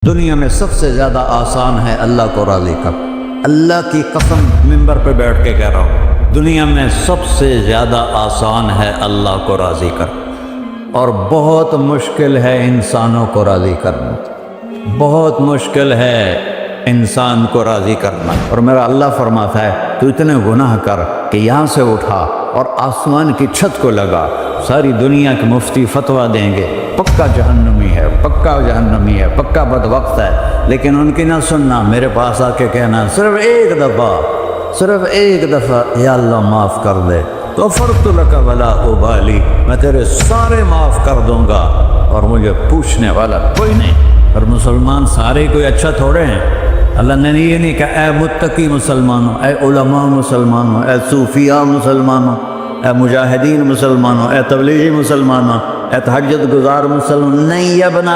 دنیا میں سب سے زیادہ آسان ہے اللہ کو راضی کر۔ اللہ کی قسم منبر پہ بیٹھ کے کہہ رہا ہوں، دنیا میں سب سے زیادہ آسان ہے اللہ کو راضی کر، اور بہت مشکل ہے انسانوں کو راضی کرنا، بہت مشکل ہے انسان کو راضی کرنا۔ اور میرا اللہ فرماتا ہے تو اتنے گناہ کر کہ یہاں سے اٹھا اور آسمان کی چھت کو لگا، ساری دنیا کے مفتی فتویٰ دیں گے پکا جہنمی ہے، پکا جہنمی ہے، پکا بدبخت ہے، لیکن ان کی نہ سننا، میرے پاس آ کے کہنا صرف ایک دفعہ یا اللہ معاف کر دے، غفرت لک ولا ابالی، میں تیرے سارے معاف کر دوں گا اور مجھے پوچھنے والا کوئی نہیں۔ اور مسلمان سارے کوئی اچھا تھوڑے ہیں، اللہ نے یہ نہیں کہا اے متقی مسلمانوں، اے علماء مسلمانوں، اے صوفیاء مسلمانوں، اے مجاہدین مسلمانوں، اے تبلیغی مسلمانوں، اے تہجد گزار مسلمان، نہیں یا ابن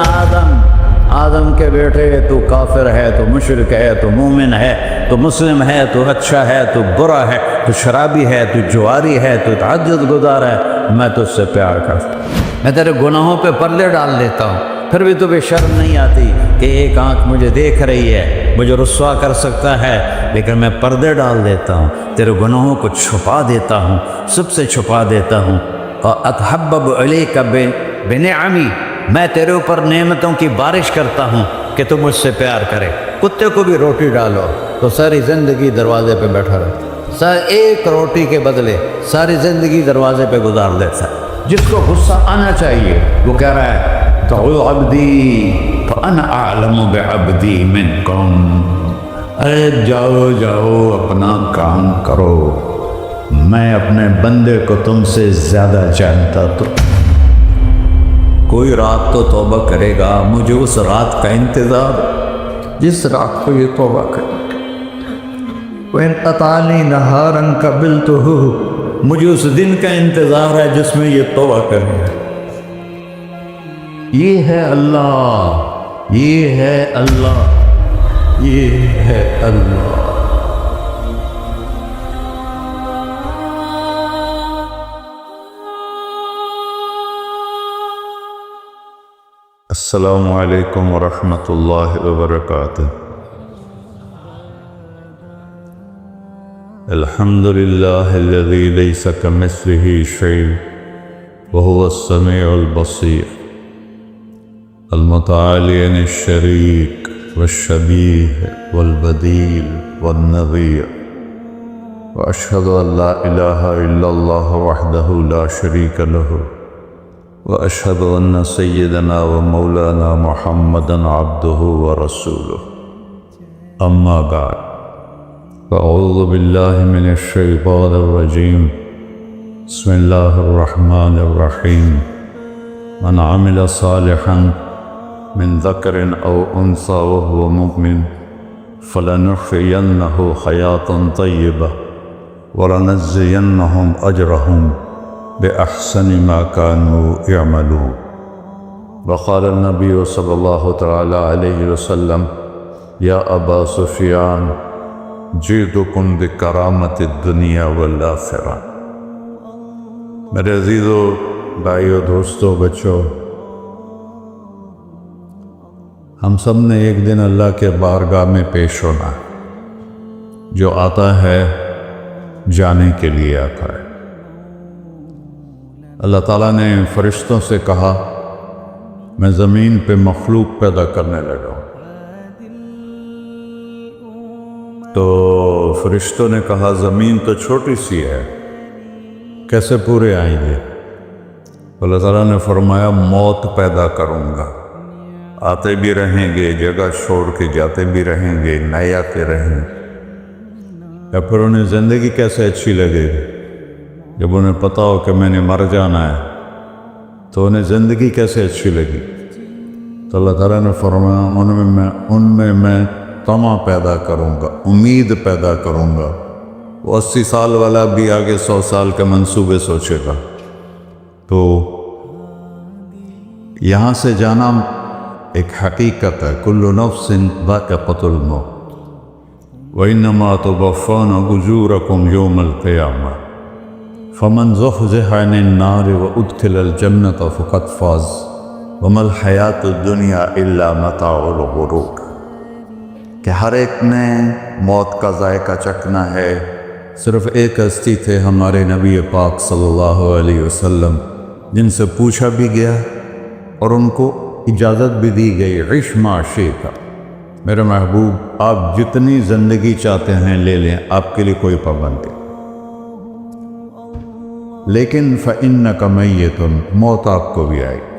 آدم کے بیٹے، تو کافر ہے، تو مشرک ہے، تو مومن ہے، تو مسلم ہے، تو اچھا ہے، تو برا ہے، تو شرابی ہے، تو جواری ہے، تو تہجد گزار ہے، میں تجھ سے پیار کرتا ہوں، میں تیرے گناہوں پہ پردے ڈال دیتا ہوں، پھر بھی تمہیں شرم نہیں آتی کہ ایک آنکھ مجھے دیکھ رہی ہے، مجھے رسوا کر سکتا ہے، لیکن میں پردے ڈال دیتا ہوں، تیرے گناہوں کو چھپا دیتا ہوں، سب سے چھپا دیتا ہوں۔ اور اتحبب علیک بنعمی، میں تیرے اوپر نعمتوں کی بارش کرتا ہوں کہ تم مجھ سے پیار کرے۔ کتے کو بھی روٹی ڈالو تو ساری زندگی دروازے پہ بیٹھا رہتا، ایک روٹی کے بدلے ساری زندگی دروازے پہ گزار دیتا ہے۔ جس کو غصہ آنا چاہیے وہ کہہ رہا ہے تو عبدی فانا اعلم بعبدی منکم، اے جاؤ اپنا کام کرو، میں اپنے بندے کو تم سے زیادہ جانتا۔ تو کوئی رات تو توبہ کرے گا، مجھے اس رات کا انتظار جس رات کو یہ توبہ کرے۔ وَإِنْ أَطَعَنِي نَهَارًا قَبِلْتُهُ، مجھے اس دن کا انتظار ہے جس میں یہ توبہ کرے گا۔ یہ ہے اللہ، یہ ہے اللہ، یہ ہے اللہ۔ السلام علیکم ورحمۃ اللہ وبرکاتہ۔ الحمد للہ الذی لیس کمثلہ شیء وہو السمیع البصیر، المتعالی عن الشریک والشبیہ والبدیل والنظیر، واشہد ان لا الہ الا اللہ وحدہ لا شریک لہ، واشہد ان سیدنا و مولانا محمدا عبدہ ورسولہ، اما بعد فاعوذ باللہ من الشیطان الرجیم، بسم اللہ الرحمن الرحیم، من عمل صالحا من ذکر او انثی وهو مؤمن فلنحیینہ حیاتا طیبہ ولنجزینہم اجرہم بأحسن ما كانوا يعملون۔ وقال النبي صلى الله تعالى عليه وسلم يا أبا سفيان جئتكم بكرامة الدنيا والآخرة۔ میرے عزیزو، بھائیو، دوستو، بچوں، ہم سب نے ایک دن اللہ کے بارگاہ میں پیش ہونا ہے۔ جو آتا ہے جانے کے لیے آتا ہے۔ اللہ تعالیٰ نے فرشتوں سے کہا میں زمین پہ مخلوق پیدا کرنے لگا ہوں، تو فرشتوں نے کہا زمین تو چھوٹی سی ہے، کیسے پورے آئیں گے؟ اللہ تعالیٰ نے فرمایا موت پیدا کروں گا، آتے بھی رہیں گے، جگہ چھوڑ کے جاتے بھی رہیں گے، نئے آتے رہیں گے۔ یا پھر انہیں زندگی کیسے اچھی لگے گی؟ جب انہیں پتا ہو کہ میں نے مر جانا ہے تو انہیں زندگی کیسے اچھی لگی؟ تو اللہ تعالیٰ نے فرمایا ان میں میں طمع پیدا کروں گا، امید پیدا کروں گا۔ وہ 80 سال والا بھی آگے 100 سال کے منصوبے سوچے گا۔ تو یہاں سے جانا ایک حقیقت ہے، کل نفس ذائقۃ الموت وانما توفون اجورکم یوم القیامہ، فمن زحزح عن النار وادخل الجنة فقد فاز وما الحیات الدنیا الا متاع الغرور، کہ ہر ایک نے موت کا ذائقہ چکھنا ہے۔ صرف ایک ہستی تھے ہمارے نبی پاک صلی اللہ علیہ وسلم، جن سے پوچھا بھی گیا اور ان کو اجازت بھی دی گئی، عش ما شئت، میرے محبوب آپ جتنی زندگی چاہتے ہیں لے لیں، آپ کے لیے کوئی پابندی، لیکن فإنک میت، موت آپ کو بھی آئے گی،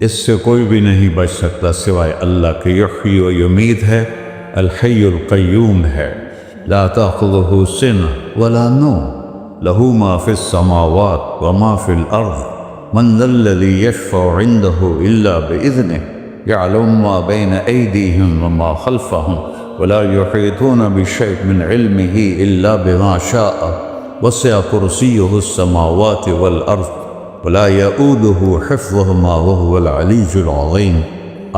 اس سے کوئی بھی نہیں بچ سکتا سوائے اللہ کے۔ یحیی و یمیت ہے، الحی القیوم ہے، لا تأخذہ سنہ ولا نوم، لہ ما فی السماوات وما فی الارض، من ذا الذی یشفع عنده الا بإذنہ، یعلم ما بین ایدیہم وما خلفہم، ولا یحیطون بشیء من علمہ الا بما شاء، وسع کرسیہ السماوات والارض، ولا یؤودہ حفظہما وہو العلی العظیم۔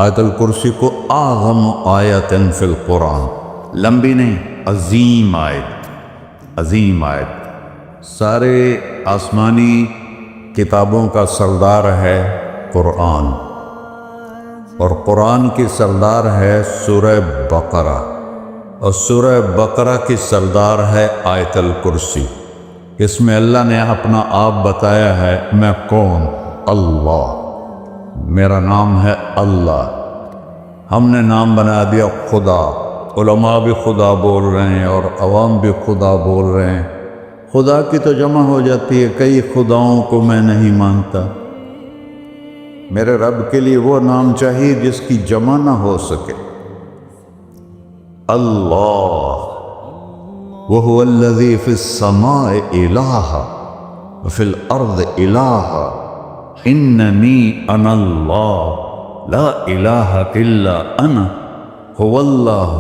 آیت الکرسی کو اعظم آیت فی القرآن، لمبی نہیں، عظیم آیت، عظیم آیت، سارے آسمانی کتابوں کا سردار ہے قرآن، اور قرآن کی سردار ہے سورہ بقرہ، اور سورہ بقرہ کی سردار ہے آیت الکرسی۔ اس میں اللہ نے اپنا آپ بتایا ہے، میں کون؟ اللہ، میرا نام ہے اللہ۔ ہم نے نام بنا دیا خدا، علماء بھی خدا بول رہے ہیں اور عوام بھی خدا بول رہے ہیں۔ خدا کی تو جمع ہو جاتی ہے، کئی خداؤں کو میں نہیں مانتا۔ میرے رب کے لیے وہ نام چاہیے جس کی جمع نہ ہو سکے۔ اللہ، وَهُوَ الَّذِي فِي السَّمَاءِ إِلَٰهٌ وَفِي الْأَرْضِ إِلَٰهٌ إِنَّنِي أَنَا اللَّهُ لَا إِلَٰهَ إِلَّا أَنَا هُوَ اللَّهُ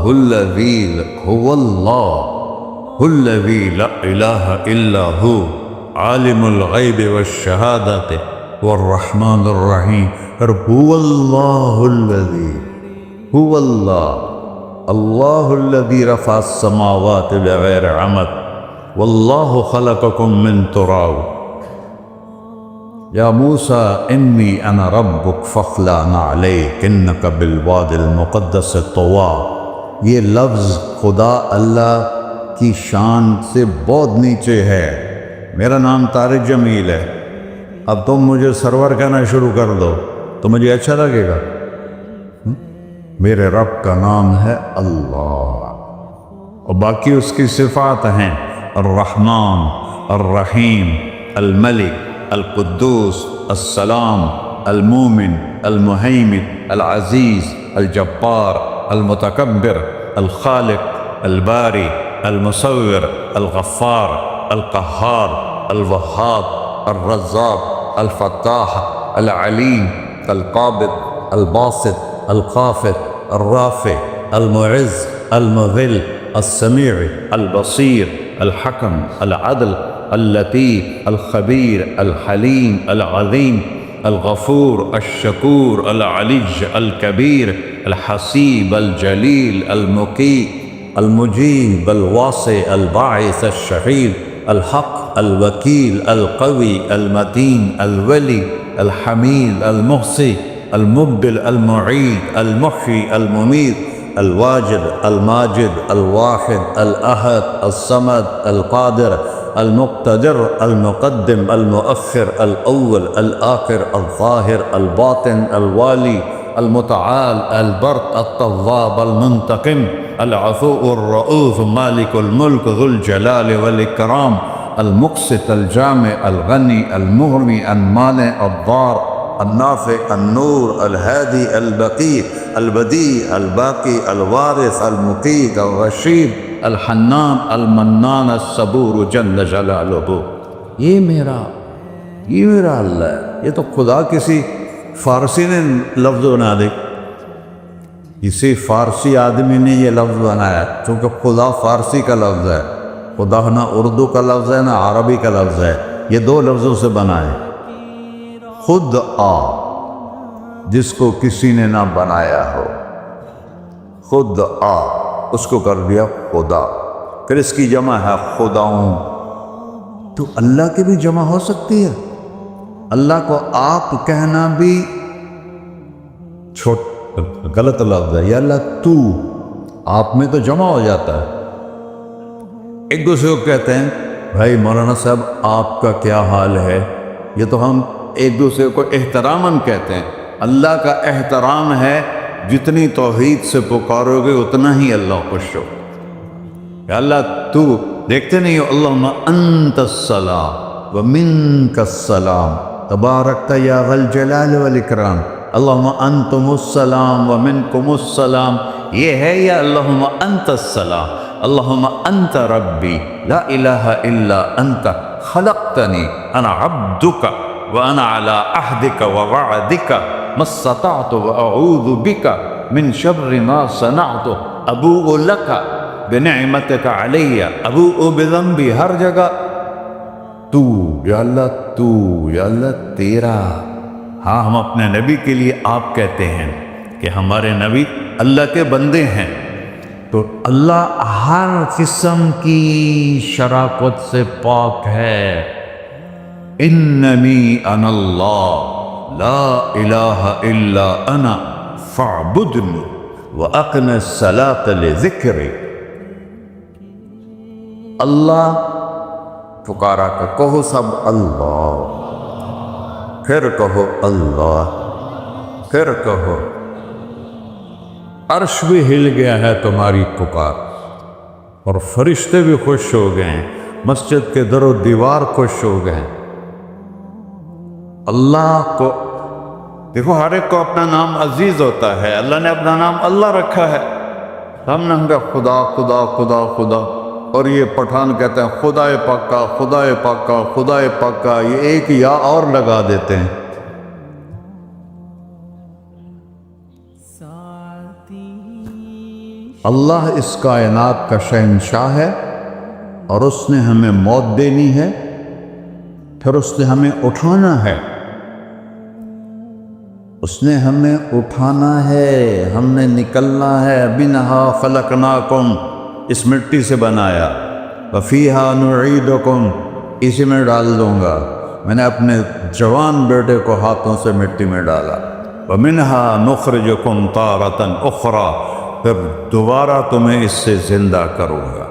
الَّذِي لَا إِلَٰهَ إِلَّا هُوَ عَالِمُ الْغَيْبِ وَالشَّهَادَةِ وَالرَّحْمَٰنُ الرَّحِيمُ۔ هُوَ اللَّهُ الَّذِي، هُوَ اللہ، اللہ الذی رفع السماوات بغیر عمد، واللہ خلقکم من تراب، یا موسیٰ انی انا ربک فاخلع نعلیک انک بالوادی المقدس طویٰ۔ یہ لفظ خدا اللہ کی شان سے بہت نیچے ہے۔ میرا نام طارق جمیل ہے، اب تم مجھے سرور کہنا شروع کر دو تو مجھے اچھا لگے گا؟ میرے رب کا نام ہے اللہ، اور باقی اس کی صفات ہیں، الرحمن، الرحیم، الملک، القدوس، السلام، المومن، المہیمن، العزیز، الجبار، المتکبر، الخالق، الباری، المصور، الغفار، القہار، الوہاب، الرزاق، الفتاح، العلیم، القابض، الباسط، الخافض، الرافع، المعز، المذل، السمیع، البصیر، الحکم، العدل، اللطیف، الخبیر، الحلیم، العظیم، الغفور، الشکور، العلی، الکبیر، الحسیب، الجلیل، المقیت، المجیب، الواسع، الباعث، الشہید، الحق، الوکیل، القوی، المتین، الولی، الحمید، المحصی، المبدل، المعید، المحیی، الممیت، الواجد، الماجد، الواحد، الأحد، الصمد، القادر، المقتدر، المقدم، المؤخر، الأول، الآخر، الظاهر، الباطن، الوالي، المتعال، البر، التواب، المنتقم، العفو، الرؤوف، مالك الملك، ذو الجلال والإكرام، المقسط، الجامع، الغني، المغني، المانع، الضار، النافع، النور، الهادي، البقي، البديع، الباقي، الوارث، المقيت، الرشيد، الحنان، المنان، الصبور جل جلالہ۔ یہ میرا اللہ ہے۔ یہ تو خدا کسی فارسی نے لفظ بنا دے، کسی فارسی آدمی نے یہ لفظ بنایا، چونکہ خدا فارسی کا لفظ ہے، خدا نہ اردو کا لفظ ہے نہ عربی کا لفظ ہے، یہ دو لفظوں سے بنا ہے۔ خود آ، جس کو کسی نے نہ بنایا ہو، خود آ، اس کو کر دیا خدا، پھر اس کی جمع ہے خداؤں۔ تو اللہ کی بھی جمع ہو سکتی ہے، اللہ کو آپ کہنا بھی غلط لفظ ہے، یا اللہ تو، آپ میں تو جمع ہو جاتا ہے۔ ایک دوسرے کو کہتے ہیں بھائی مولانا صاحب آپ کا کیا حال ہے، یہ تو ہم ایک دوسرے کو احتراماً کہتے ہیں۔ اللہ کا احترام ہے جتنی توحید سے پکارو گے اتنا ہی اللہ خوش ہو۔ یا اللہ تو، دیکھتے نہیں ہو اللہم انت السلام ومنک السلام تبارکت یا ذا الجلال والاکرام، اللہم انتم السلام ومنکم السلام، یہ ہے یا اللہم انت السلام، اللہم انت ربی لا الہ الا انت خلقتنی انا عبدک وانا علی عہدک ووعدک ما استطعت واعوذ بک من شر ما صنعت ابوء لک بنعمتک علی ابوء بذنبی، ہر جگہ تو، یا اللہ تو، یا اللہ تیرا۔ ہاں ہم اپنے نبی کے لیے آپ کہتے ہیں کہ ہمارے نبی اللہ کے بندے ہیں، تو اللہ ہر قسم کی شراکت سے پاک ہے۔ اننی انا اللہ لا الہ الا انا فاعبدنی واقم الصلاۃ لذکری۔ اللہ پکارا کہ کہو سب اللہ، پھر کہو اللہ، پھر کہو۔ عرش بھی ہل گیا ہے تمہاری پکار، اور فرشتے بھی خوش ہو گئے ہیں، مسجد کے در و دیوار خوش ہو گئے ہیں۔ اللہ کو دیکھو، ہر ایک کو اپنا نام عزیز ہوتا ہے، اللہ نے اپنا نام اللہ رکھا ہے۔ ہم نے کہا خدا خدا خدا خدا، اور یہ پٹھان کہتے ہیں خدا پاکا خدا پاکا خدا پاکا، یہ ایک یا اور لگا دیتے ہیں۔ اللہ اس کائنات کا شہنشاہ ہے، اور اس نے ہمیں موت دینی ہے، پھر اس نے ہمیں اٹھانا ہے، اس نے ہمیں اٹھانا ہے، ہم نے نکلنا ہے۔ منہا خلقناکم، اس مٹی سے بنایا، وفیہا نعیدکم، اسی میں ڈال دوں گا۔ میں نے اپنے جوان بیٹے کو ہاتھوں سے مٹی میں ڈالا۔ ومنہا نخرجکم تارۃ اخری، پھر دوبارہ تمہیں اس سے زندہ کروں گا۔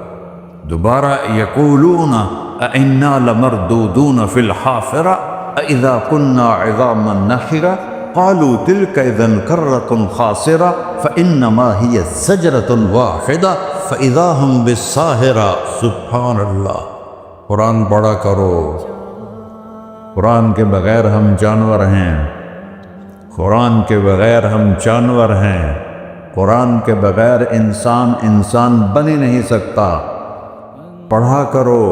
دوبارہ یقولون اَإِنَّا لَمَرْدُودُونَ فِي الْحَافِرَةِ أَإِذَا كُنَّا عِظَامًا نَخِرَةً قَالُوا تِلْكَ إِذًا كَرَّةٌ خَاسِرَةٌ فَإِنَّمَا هِيَ زَجْرَةٌ وَاحِدَةٌ فَإِذَا هُمْ بِالسَّاهِرَةِ۔ سبحان اللہ، قرآن پڑھا کرو۔ قرآن کے بغیر ہم جانور ہیں، قرآن کے بغیر ہم جانور ہیں، قرآن کے بغیر انسان بن ہی نہیں سکتا۔ پڑھا کرو۔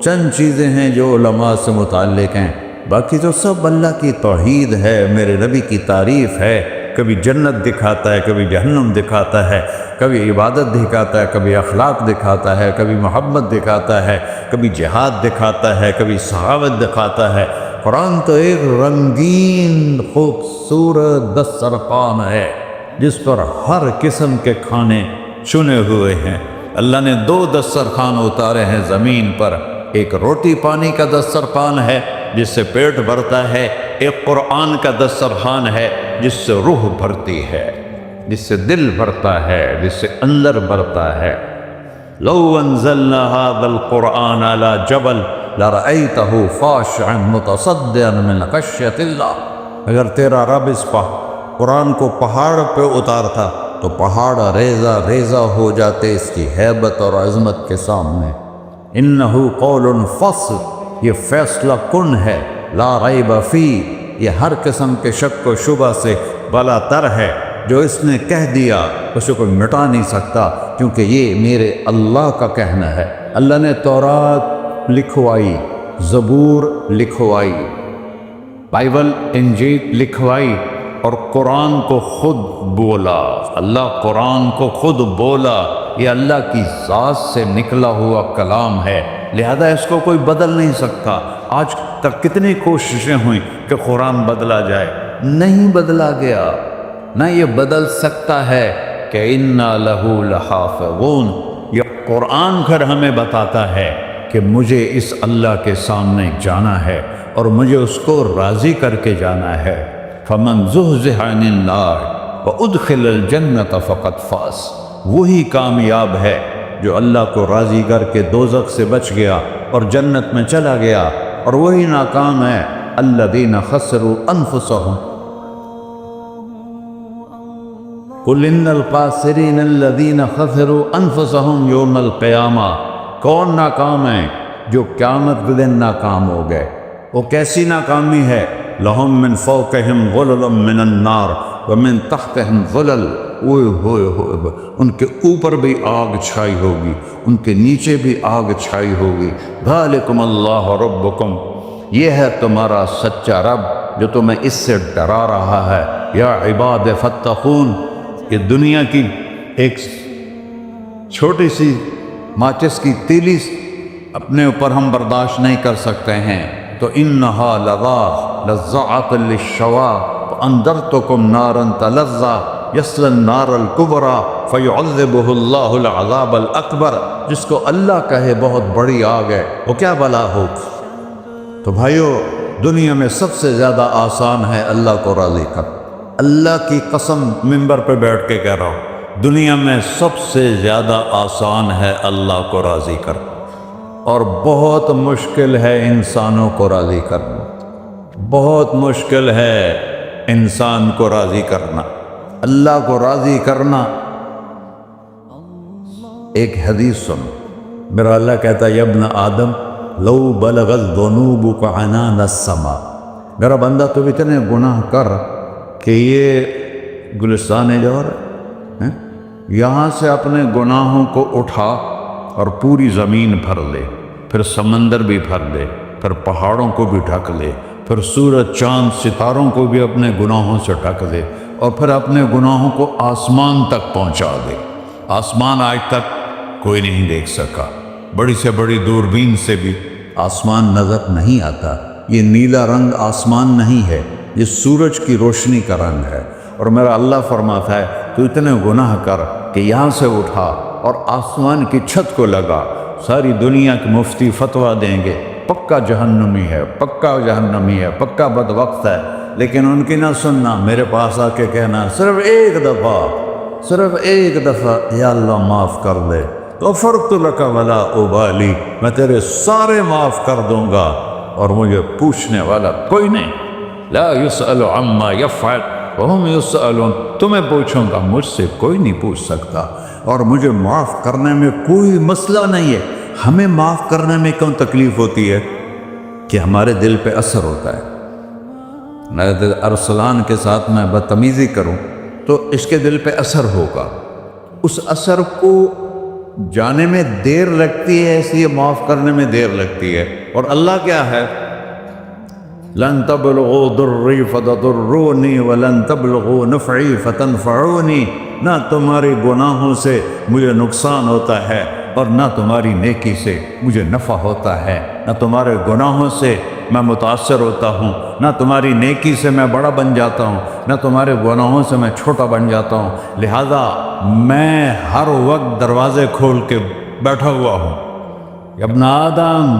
چند چیزیں ہیں جو علماء سے متعلق ہیں، باقی تو سب اللہ کی توحید ہے، میرے نبی کی تعریف ہے۔ کبھی جنت دکھاتا ہے، کبھی جہنم دکھاتا ہے، کبھی عبادت دکھاتا ہے، کبھی اخلاق دکھاتا ہے، کبھی محبت دکھاتا ہے، کبھی جہاد دکھاتا ہے، کبھی سخاوت دکھاتا ہے۔ قرآن تو ایک رنگین خوبصورت دسترخوان ہے جس پر ہر قسم کے کھانے چنے ہوئے ہیں۔ اللہ نے 2 دسترخوان اتارے ہیں زمین پر، ایک روٹی پانی کا دسترخوان ہے جس سے پیٹ بھرتا ہے، ایک قرآن کا دسترخوان ہے جس سے روح بھرتی ہے، جس سے دل بھرتا ہے، جس سے اندر بھرتا ہے۔ لو انزلنا هذا القرآن على جبل لرأيته خاشعا متصدعا من خشية اللہ، اگر تیرا رب اس قرآن کو پہاڑ پہ اتارتا تو پہاڑ ریزہ ریزہ ہو جاتے اس کی ہیبت اور عظمت کے سامنے۔ انہ قول فصل، یہ فیصلہ کن ہے، لا ریب فی، یہ ہر قسم کے شک و شبہ سے بلا تر ہے۔ جو اس نے کہہ دیا اسے کوئی مٹا نہیں سکتا، کیونکہ یہ میرے اللہ کا کہنا ہے۔ اللہ نے تورات لکھوائی، زبور لکھوائی، بائبل انجیل لکھوائی، اور قرآن کو خود بولا۔ اللہ قرآن کو خود بولا، یہ اللہ کی ذات سے نکلا ہوا کلام ہے، لہذا اس کو کوئی بدل نہیں سکتا۔ آج تک کتنی کوششیں ہوئیں کہ قرآن بدلا جائے، نہیں بدلا گیا، نہ یہ بدل سکتا ہے کہ اِنَّا لَهُ لَحَافِظُونَ۔ یہ قرآن پھر ہمیں بتاتا ہے کہ مجھے اس اللہ کے سامنے جانا ہے اور مجھے اس کو راضی کر کے جانا ہے۔ فَمَنْ زُحْزِحَ عَنِ النَّارِ وَأُدْخِلَ الْجَنَّةَ فَقَدْ فَازَ، وہی کامیاب ہے جو اللہ کو راضی کر کے دوزخ سے بچ گیا اور جنت میں چلا گیا، اور وہی ناکام ہے الَّذِينَ خَسِرُوا أَنفُسَهُمْ قُلْ إِنَّ الْخَاسِرِينَ الَّذِينَ خَسِرُوا أَنفُسَهُمْ يَوْمَ الْقِيَامَةِ، کون ناکام ہے؟ جو قیامت کے دن ناکام ہو گئے۔ وہ کیسی ناکامی ہے؟ لَهُم مِّن فَوْقِهِمْ ظُلُلٌ مِّنَ النَّارِ وَمِن تَحْتِهِمْ ظُلَلٌ، ہوئے ان کے اوپر بھی آگ چھائی ہوگی، ان کے نیچے بھی آگ چھائی ہوگی۔ ذَلِكُمُ اللَّهُ رَبُّكُمْ، یہ ہے تمہارا سچا رب جو تمہیں اس سے ڈرا رہا ہے۔ یا عباد فاتقون، یہ دنیا کی ایک چھوٹی سی ماچس کی تیلی اپنے اوپر ہم برداشت نہیں کر سکتے ہیں، تو انہا لظیٰ لذعۃ للشوا فانذرتکم نارا تلظیٰ یصلی النار الکبریٰ فیعذبہ اللہ العذاب الاکبر، جس کو اللہ کہے بہت بڑی آگ ہے وہ کیا بلا ہو۔ تو بھائیو، دنیا میں سب سے زیادہ آسان ہے اللہ کو راضی کر، اللہ کی قسم منبر پہ بیٹھ کے کہہ رہا ہوں، دنیا میں سب سے زیادہ آسان ہے اللہ کو راضی کر، اور بہت مشکل ہے انسانوں کو راضی کرنا، بہت مشکل ہے انسان کو راضی کرنا۔ اللہ کو راضی کرنا، ایک حدیث سن، میرا اللہ کہتا ہے یا ابن آدم لو بلغت ذنوبک عنان السماء، میرا بندہ تو اتنے گناہ کر کہ یہ گلستان جوہر ہے، یہاں سے اپنے گناہوں کو اٹھا اور پوری زمین بھر لے، پھر سمندر بھی بھر لے، پھر پہاڑوں کو بھی ڈھک لے، پھر سورج چاند ستاروں کو بھی اپنے گناہوں سے ڈھک دے، اور پھر اپنے گناہوں کو آسمان تک پہنچا دے۔ آسمان آج تک کوئی نہیں دیکھ سکا، بڑی سے بڑی دوربین سے بھی آسمان نظر نہیں آتا۔ یہ نیلا رنگ آسمان نہیں ہے، یہ سورج کی روشنی کا رنگ ہے۔ اور میرا اللہ فرماتا ہے تو اتنے گناہ کر کہ یہاں سے اٹھا اور آسمان کی چھت کو لگا، ساری دنیا کے مفتی فتویٰ دیں گے پکا جہنمی ہے، پکا جہنمی ہے، پکا بدبخت ہے، لیکن ان کی نہ سننا، میرے پاس آ کے کہنا صرف ایک دفعہ یا اللہ معاف کر دے، غفرت لک ولا ابالی، میں تیرے سارے معاف کر دوں گا اور مجھے پوچھنے والا کوئی نہیں۔ لا یسأل عما یفعل وہم یسألون، تمہیں پوچھوں گا، مجھ سے کوئی نہیں پوچھ سکتا، اور مجھے معاف کرنے میں کوئی مسئلہ نہیں ہے۔ ہمیں معاف کرنے میں کیوں تکلیف ہوتی ہے؟ کہ ہمارے دل پہ اثر ہوتا ہے۔ میں ارسلان کے ساتھ میں بدتمیزی کروں تو اس کے دل پہ اثر ہوگا، اس اثر کو جانے میں دیر لگتی ہے، اس لیے معاف کرنے میں دیر لگتی ہے۔ اور اللہ کیا ہے؟ لن تبلغوا ضری فتضرونی ولن تبلغوا نفعی فتنفعونی، نہ تمہاری گناہوں سے مجھے نقصان ہوتا ہے اور نہ تمہاری نیکی سے مجھے نفع ہوتا ہے، نہ تمہارے گناہوں سے میں متاثر ہوتا ہوں، نہ تمہاری نیکی سے میں بڑا بن جاتا ہوں، نہ تمہارے گناہوں سے میں چھوٹا بن جاتا ہوں، لہذا میں ہر وقت دروازے کھول کے بیٹھا ہوا ہوں۔ یا ابن آدم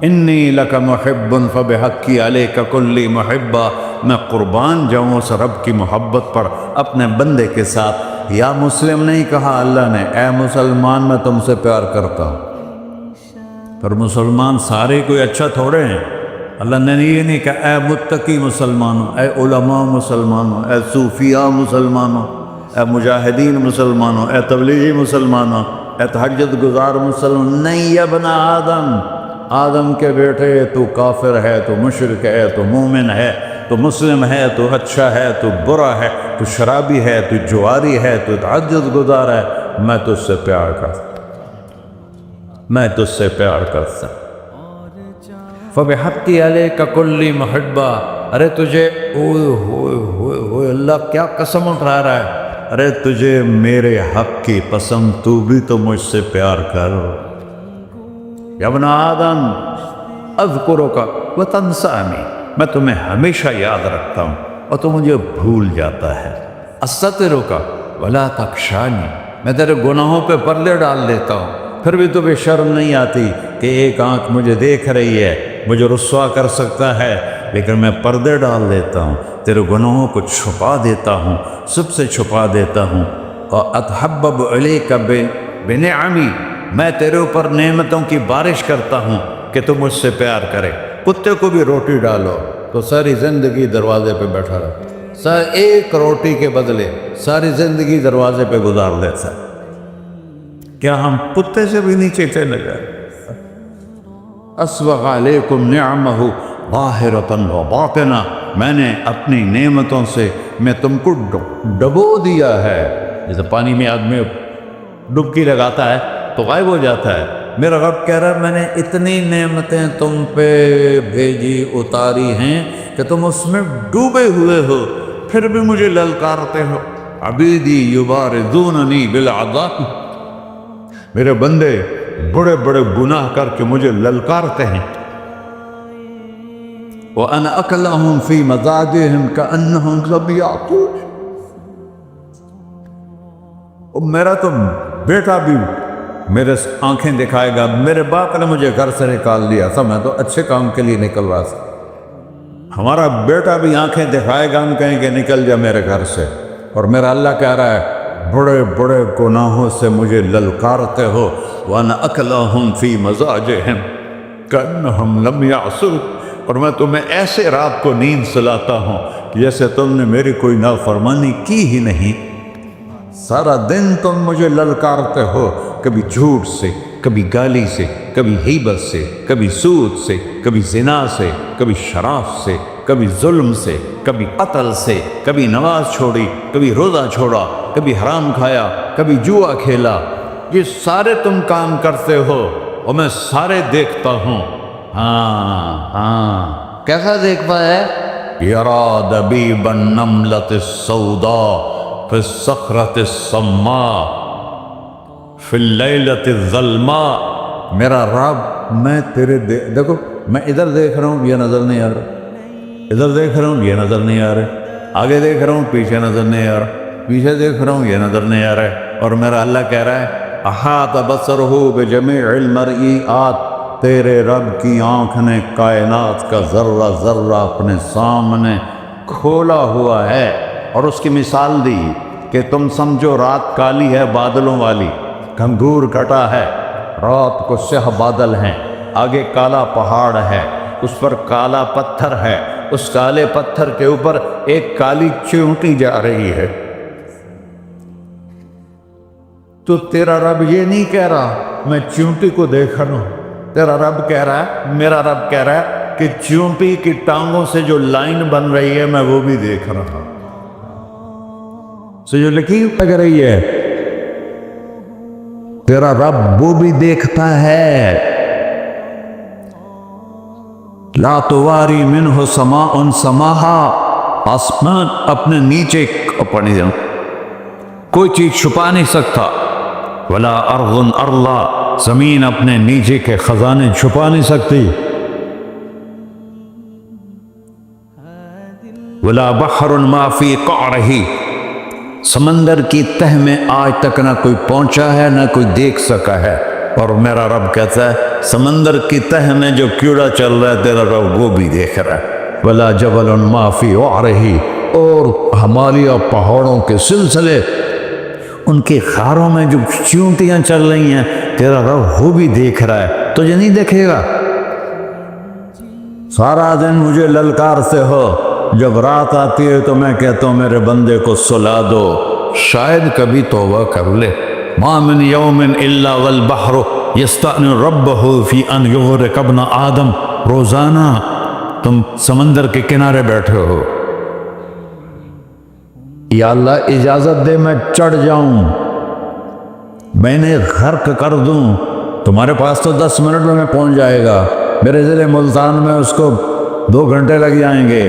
انی لک محب فبحقی علیک کلی محبہ، میں قربان جاؤں اس رب کی محبت پر اپنے بندے کے ساتھ۔ یا مسلم نہیں کہا اللہ نے، اے مسلمان میں تم سے پیار کرتا ہوں۔ پر مسلمان سارے کوئی اچھا تھوڑے ہیں، اللہ نے یہ نہیں کہا اے متقی مسلمانوں، اے علماء مسلمانوں، اے صوفیاء مسلمانوں، اے مجاہدین مسلمانوں، اے تبلیغی مسلمانوں، اے تہجد گزار مسلمان، نہیں یا ابن آدم، آدم کے بیٹے، تو کافر ہے، تو مشرک ہے، تو مومن ہے، تو مسلم ہے، تو اچھا ہے، تو برا ہے، تو شرابی ہے، تو جواری ہے، تو تہجد گزار ہے، میں تجھ سے پیار کرتا، میں تجھ سے پیار کرتا۔ فبحقی علیک کلی محبہ، ارے تجھے اوئے ہوئے ہوئے ہوئے، اللہ کیا قسم اٹھا رہا ہے، ارے تجھے میرے حق کی قسم، تو بھی تو مجھ سے پیار کر۔ یا ابن آدم اذکرک وتنسانی، میں تمہیں ہمیشہ یاد رکھتا ہوں اور تو مجھے بھول جاتا ہے۔ استترک ولا تخشانی، میں تیرے گناہوں پہ پردے ڈال دیتا ہوں، پھر بھی تمہیں شرم نہیں آتی کہ ایک آنکھ مجھے دیکھ رہی ہے، مجھے رسوا کر سکتا ہے، لیکن میں پردے ڈال دیتا ہوں۔ تیرے گناہوں کو چھپا دیتا ہوں، سب سے چھپا دیتا ہوں۔ اور اتحبب علیک بنعمی، میں تیرے اوپر نعمتوں کی بارش کرتا ہوں کہ تم مجھ سے پیار کرے۔ کتے کو بھی روٹی ڈالو تو ساری زندگی دروازے پہ بیٹھا رہتا، ایک روٹی کے بدلے ساری زندگی دروازے پہ گزار دیتا۔ کیا ہم کتے سے بھی نیچے چلے جائیں؟ اسبغ علیکم نعمہ ظاہرۃ و باطنہ، میں نے اپنی نعمتوں سے میں تم کو ڈبو دیا ہے۔ جیسے پانی میں آدمی ڈبکی لگاتا ہے تو غائب ہو جاتا ہے، میرا رب کہہ رہا ہے میں نے اتنی نعمتیں تم پہ بھیجی اتاری ہیں کہ تم اس میں ڈوبے ہوئے ہو، پھر بھی مجھے للکارتے ہو۔ عبیدی یبارزوننی بالعذاب، میرے بندے بڑے بڑے گناہ کر کے مجھے للکارتے ہیں۔ وَأَنَا أَكْلَهُمْ فِي مَزَاجِهِمْ كَأَنَّهُمْ لَمْ يَعْقُونَ، میرا تو بیٹا بھی میرے آنکھیں دکھائے گا، میرے باپ نے مجھے گھر سے نکال دیا تھا، میں تو اچھے کام کے لیے نکل رہا تھا، ہمارا بیٹا بھی آنکھیں دکھائے گا، ہم کہیں کہ نکل جا میرے گھر سے۔ اور میرا اللہ کہہ رہا ہے بڑے بڑے گناہوں سے مجھے للکارتے ہو۔ وَأَنَا أَكْلَهُمْ فِي مَزَاجِهِمْ كَأَنَّهُمْ لَمْ يَعْصُونَ، اور میں تمہیں ایسے رات کو نیند سلاتا ہوں کہ جیسے تم نے میری کوئی نافرمانی کی ہی نہیں۔ سارا دن تم مجھے للکارتے ہو، کبھی جھوٹ سے، کبھی گالی سے، کبھی غیبت سے، کبھی سود سے، کبھی زنا سے، کبھی شراب سے، کبھی ظلم سے، کبھی قتل سے، کبھی نماز چھوڑی، کبھی روزہ چھوڑا، کبھی حرام کھایا، کبھی جوا کھیلا۔ یہ سارے تم کام کرتے ہو اور میں سارے دیکھتا ہوں۔ ہاں کیسا دیکھ پایا ہے؟ یرا دبیب النملۃ السوداء فی الصخرۃ الصماء فی اللیلۃ الظلماء، میرا رب میں تیرے دیکھو، میں ادھر دیکھ رہا ہوں یہ نظر نہیں آ رہا، ادھر دیکھ رہا ہوں یہ نظر نہیں آ رہا، آگے دیکھ رہا ہوں پیچھے نظر نہیں آ رہا، پیچھے دیکھ رہا ہوں یہ نظر نہیں آ رہا ہے، اور میرا اللہ کہہ رہا ہے احاط بصرہ بجمیع المرئیات، تیرے رب کی آنکھ نے کائنات کا ذرہ ذرہ اپنے سامنے کھولا ہوا ہے۔ اور اس کی مثال دی کہ تم سمجھو رات کالی ہے بادلوں والی، گھنگور کٹا ہے، رات کو سیاہ بادل ہیں، آگے کالا پہاڑ ہے، اس پر کالا پتھر ہے، اس کالے پتھر کے اوپر ایک کالی چیونٹی جا رہی ہے۔ تو تیرا رب یہ نہیں کہہ رہا میں چیونٹی کو دیکھ رہا ہوں، تیرا رب کہہ رہا ہے، میرا رب کہہ رہا ہے کہ چیونٹی کی ٹانگوں سے جو لائن بن رہی ہے میں وہ بھی دیکھ رہا ہوں، جو لکیر لگ رہی ہے تیرا رب وہ بھی دیکھتا ہے۔ لا تواری منہ سماء سماہا، آسمان اپنے نیچے پڑی جاؤں کوئی چیز چھپا نہیں سکتا، ولا ارض ارضا، زمین اپنے نیچے کے خزانے چھپا نہیں سکتی، ولا بحر ما فی قعرہ، سمندر کی تہ میں آج تک نہ کوئی پہنچا ہے نہ کوئی دیکھ سکا ہے، اور میرا رب کہتا ہے سمندر کی تہ میں جو کیڑا چل رہا ہے تیرا رب وہ بھی دیکھ رہا ہے، ولا جبل ما فی وعرہ، اور ہمالیہ پہاڑوں کے سلسلے ان کے خاروں میں جو چیونٹیاں چل رہی ہیں تیرا رب وہ بھی دیکھ رہا ہے، تجھے نہیں دیکھے گا؟ سارا دن مجھے للکارتے ہو، جب رات آتی ہے تو میں کہتا ہوں میرے بندے کو سلا دو، شاید کبھی توبہ کر لے۔ ما من یوم الا والبحر یستأذن ربہ فی ان یغرق ابن آدم، روزانہ تم سمندر کے کنارے بیٹھے ہو، یا اللہ اجازت دے میں چڑھ جاؤں، میں نے غرق کر دوں، تمہارے پاس تو 10 منٹ میں پہنچ جائے گا، میرے ضلع ملتان میں اس کو 2 گھنٹے لگ جائیں گے،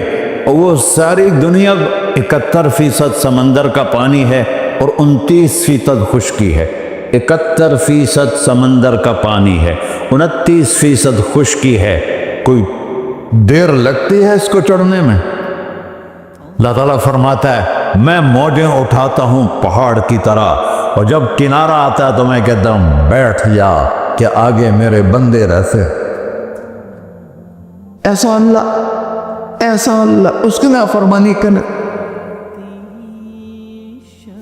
اور وہ ساری دنیا 71% سمندر کا پانی ہے اور 29% خشکی ہے، 71% سمندر کا پانی ہے، 29% خشکی ہے، کوئی دیر لگتی ہے اس کو چڑھنے میں؟ اللہ تعالیٰ فرماتا ہے میں موجیں اٹھاتا ہوں پہاڑ کی طرح، اور جب کنارہ آتا ہے تو میں کہتا ہوں بیٹھ جا کہ آگے میرے بندے رہتے۔ ایسا اللہ ایسا اللہ اس کی نافرمانی کرنا.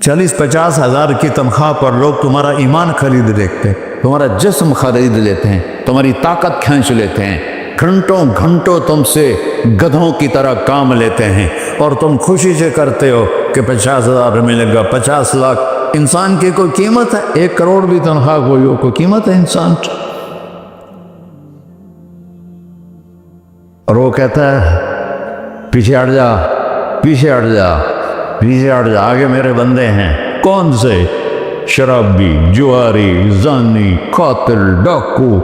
40-50 ہزار کی تنخواہ پر لوگ تمہارا ایمان خرید لیتے ہیں, تمہارا جسم خرید لیتے ہیں, تمہاری طاقت کھینچ لیتے ہیں, گھنٹوں گھنٹوں تم سے گدھوں کی طرح کام لیتے ہیں, اور تم خوشی سے کرتے ہو کہ 50,000 ملے گا, 50 لاکھ. انسان کی کوئی قیمت ہے؟ 1 کروڑ بھی تنخواہ کوئی ہو, کوئی قیمت ہے انسان کی؟ اور وہ کہتا ہے پیچھے ہٹ جا, پیچھے ہٹ جا, پیچھے ہٹ جا, آگے میرے بندے ہیں. کون سے؟ شرابی, جواری, زانی, قاتل, ڈاکو,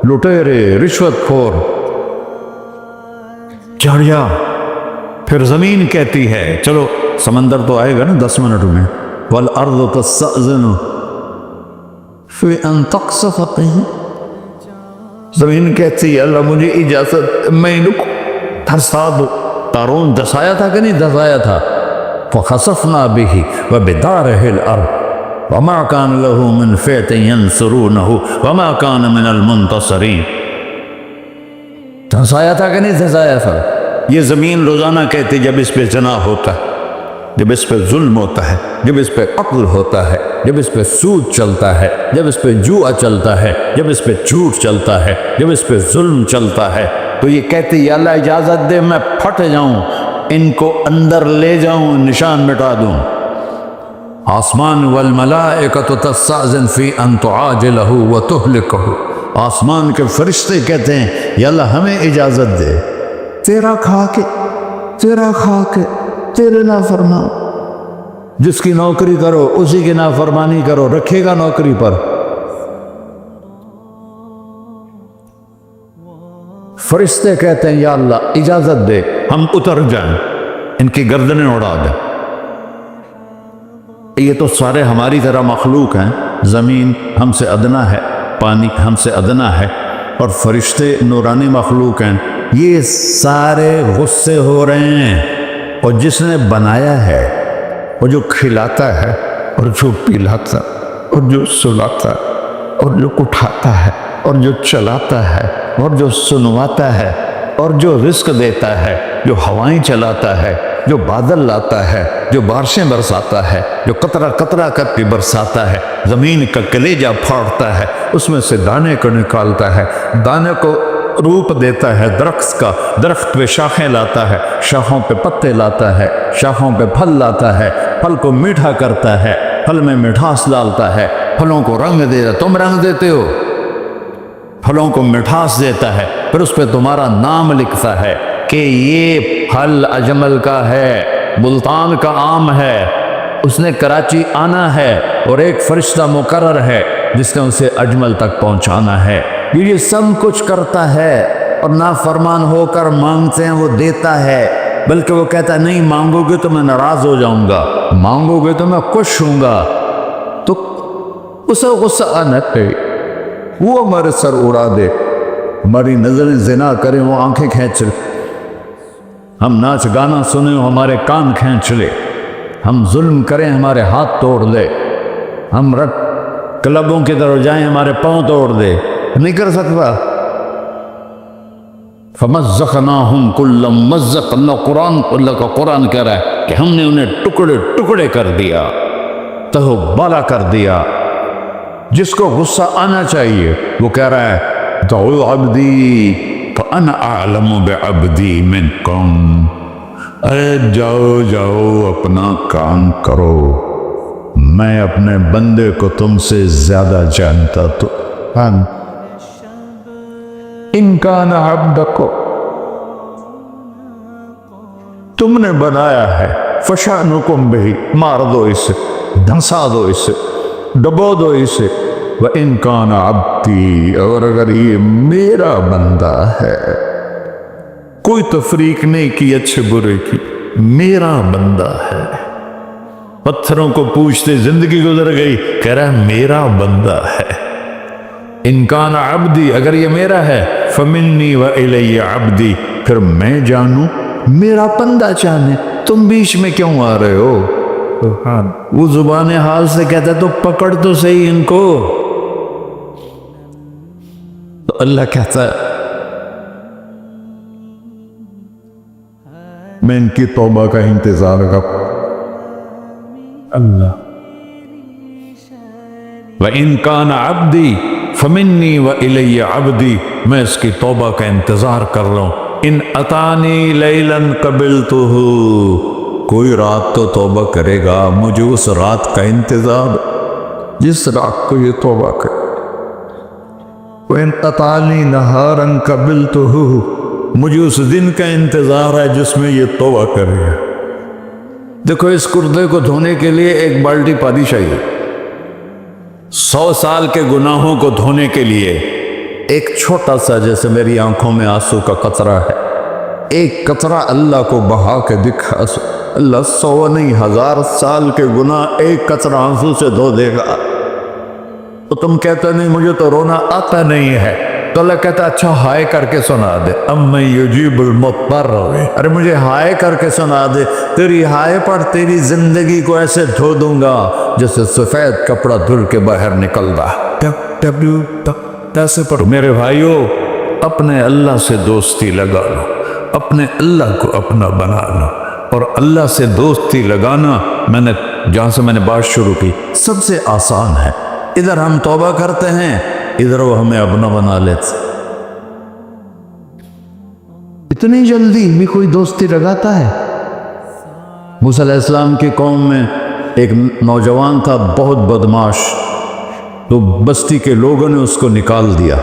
لٹیرے, رشوت خور. چڑھ جا. پھر زمین کہتی ہے, چلو سمندر تو آئے گا نا 10 منٹ میں, والارض تستأذن فی ان تقصف بہی. زمین کہتی ہے اللہ مجھے اجازت, میں ان کو دھسا دو. قارون دھسایا تھا کہ نہیں دھسایا تھا؟ فخسفنا به وبداره الارض وما كان له من فئة ينصرونه وما كان من المنتصرين. دھسایا تھا کہ نہیں دھسایا تھا؟ یہ زمین روزانہ کہتی جب اس پہ زنا ہوتا ہے, جب اس پہ ظلم ہوتا ہے, جب اس پہ قتل ہوتا ہے, جب اس پہ سود چلتا ہے, جب اس پہ جوا چلتا ہے, جب اس پہ جھوٹ چلتا ہے, جب اس پہ ظلم چلتا ہے, تو یہ کہتی یا اللہ اجازت دے میں پھٹ جاؤں, ان کو اندر لے جاؤں, نشان مٹا دوں. آسمان والملائکۃ تستأذن فی ان تعاجلہ وتہلکہ. آسمان کے فرشتے کہتے ہیں یا اللہ ہمیں اجازت دے, تیرا کھا کے تیرے نافرمان. جس کی نوکری کرو اسی کی نافرمانی کرو, رکھے گا نوکری پر. فرشتے کہتے ہیں یا اللہ اجازت دے ہم اتر جائیں, ان کی گردنیں اڑا دیں. یہ تو سارے ہماری طرح مخلوق ہیں. زمین ہم سے ادنا ہے, پانی ہم سے ادنا ہے, اور فرشتے نورانی مخلوق ہیں. یہ سارے غصے ہو رہے ہیں, اور جس نے بنایا ہے, اور جو کھلاتا ہے, اور جو پلاتا, اور جو سلاتا, اور جو اٹھاتا ہے, اور جو چلاتا ہے, اور جو سنواتا ہے, اور جو رزق دیتا ہے, جو ہوائیں چلاتا ہے, جو بادل لاتا ہے, جو بارشیں برساتا ہے, جو قطرہ قطرہ کر کے برساتا ہے, زمین کا کلیجہ پھاڑتا ہے, اس میں سے دانے کو نکالتا ہے, دانے کو روپ دیتا ہے درخت کا, درخت پہ شاخیں لاتا ہے, شاخوں پہ پتے لاتا ہے, شاخوں پہ پھل لاتا ہے, پھل کو میٹھا کرتا ہے, پھل میں مٹھاس ڈالتا ہے, پھلوں کو رنگ دیتا. تم رنگ دیتے ہو, پھلوں کو مٹھاس دیتا ہے, پھر اس پہ تمہارا نام لکھتا ہے کہ یہ پھل اجمل کا ہے, ملتان کا آم ہے, اس نے کراچی آنا ہے, اور ایک فرشتہ مقرر ہے جس نے اسے اجمل تک پہنچانا ہے. یہ سب کچھ کرتا ہے, اور نافرمان ہو کر مانگتے ہیں وہ دیتا ہے, بلکہ وہ کہتا ہے نہیں مانگو گے تو میں ناراض ہو جاؤں گا, مانگو گے تو میں خوش ہوں گا. تو اسے غصہ آنا چاہیے, وہ ہمارے سر اڑا دے, ہماری نظریں زنا کریں وہ آنکھیں کھینچ لے, ہم ناچ گانا سنیں وہ ہمارے کان کھینچ لے, ہم ظلم کریں ہمارے ہاتھ توڑ لے, ہم کلبوں کی طرف جائیں ہمارے پاؤں توڑ دے. نہیں کر سکتا. فَمَزَّقْنَاهُمْ كُلَّ مُمَزَّقٍ. اللہ کا قرآن کہہ رہا ہے کہ ہم نے انہیں ٹکڑے ٹکڑے کر دیا, تہو بالا کر دیا. جس کو غصہ آنا چاہیے وہ کہہ رہا ہے دعوا عبدی فانا اعلم بعبدی منکم. ارے جاؤ جاؤ اپنا کام کرو, میں اپنے بندے کو تم سے زیادہ جانتا. تو ان کان عبدکو, تم نے بنایا ہے, فشانکم بہی, مار دو اسے, دھنسا دو اسے, ڈبو دو اسے. وَإِن كَانَ عَبْدِي, اور اگر یہ میرا بندہ ہے, کوئی تفریق نہیں کی اچھے برے کی, میرا بندہ ہے. پتھروں کو پوچھتے زندگی گزر گئی, کہہ رہا ہے میرا بندہ ہے. ان کان عبدی, اگر یہ میرا ہے, فمنی وإلی عبدی, پھر میں جانوں میرا بندہ جانے, تم بیچ میں کیوں آ رہے ہو؟ وہ زبان حال سے کہتا ہے تو پکڑ تو صحیح ان کو. تو اللہ کہتا ہے میں ان کی توبہ کا انتظار کروں. اللہ وَإِن كَانَ عَبْدِي فَمِنِّي وَإِلَيَّ عَبْدِي، میں اس کی توبہ کا انتظار کر رہا ہوں. ان اتانی لیلاً قبلتہ، کوئی رات تو توبہ کرے گا، مجھے اس رات کا انتظار جس رات کو یہ توبہ کرے. وَإِن اتانی نہاراً قبلتہ، مجھے اس دن کا انتظار ہے جس میں یہ توبہ کرے گا. دیکھو اس کردے کو دھونے کے لیے ایک بالٹی پانی چاہیے. 100 سال کے گناہوں کو دھونے کے لیے ایک چھوٹا سا، جیسے میری آنکھوں میں آنسو کا قطرہ ہے، ایک قطرہ اللہ کو بہا کے دکھا. اللہ 100 نہیں 1000 سال کے گناہ ایک قطرہ آنسو سے دھو دے گا. تو تم کہتے نہیں مجھے تو رونا آتا نہیں ہے، تو اللہ کہتا اچھا ہائے کر کے سنا دے. اَمَّن يُجِيبُ الْمُضْطَرَّ، ارے مجھے ہائے کر کے سنا دے. تیری ہائے پر تیری زندگی کو ایسے دھو دوں گا جیسے سفید کپڑا دھل کے باہر نکل رہا. ایسے پر میرے بھائیو، اپنے اللہ سے دوستی لگا لو، اپنے اللہ کو اپنا بنا لو. اور اللہ سے دوستی لگانا، جہاں سے میں نے بات شروع کی، سب سے آسان ہے. ادھر ہم توبہ کرتے ہیں، ادھر وہ ہمیں اپنا بنا لیتے. اتنی جلدی بھی کوئی دوستی لگاتا ہے؟ موسیٰ علیہ السلام کی قوم میں ایک نوجوان تھا بہت بدماش، تو بستی کے لوگوں نے اس کو نکال دیا.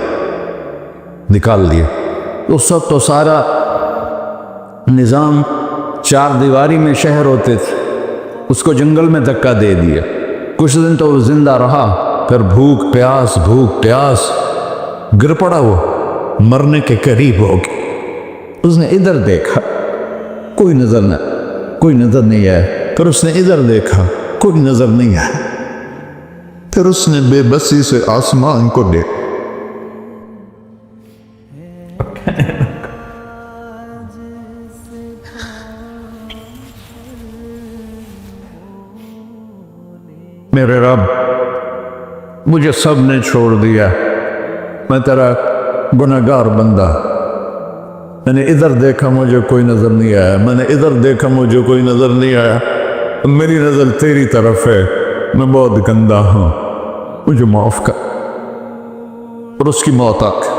اس وقت تو سارا نظام 4 دیواری میں شہر ہوتے تھے، اس کو جنگل میں دھکا دے دیا. کچھ دن تو وہ زندہ رہا، پھر بھوک پیاس گر پڑا، وہ مرنے کے قریب ہو گیا. اس نے ادھر دیکھا، کوئی نظر نہیں آیا. پھر اس نے ادھر دیکھا، کوئی نظر نہیں آیا. پھر اس نے بے بسی سے آسمان کو دیکھا. میرے رب، مجھے سب نے چھوڑ دیا، میں تیرا گناہگار بندہ. میں نے ادھر دیکھا مجھے کوئی نظر نہیں آیا، میں نے ادھر دیکھا مجھے کوئی نظر نہیں آیا. میری نظر تیری طرف ہے، میں بہت گندا ہوں، مجھے معاف کر. اور اس کی موت آ گئی.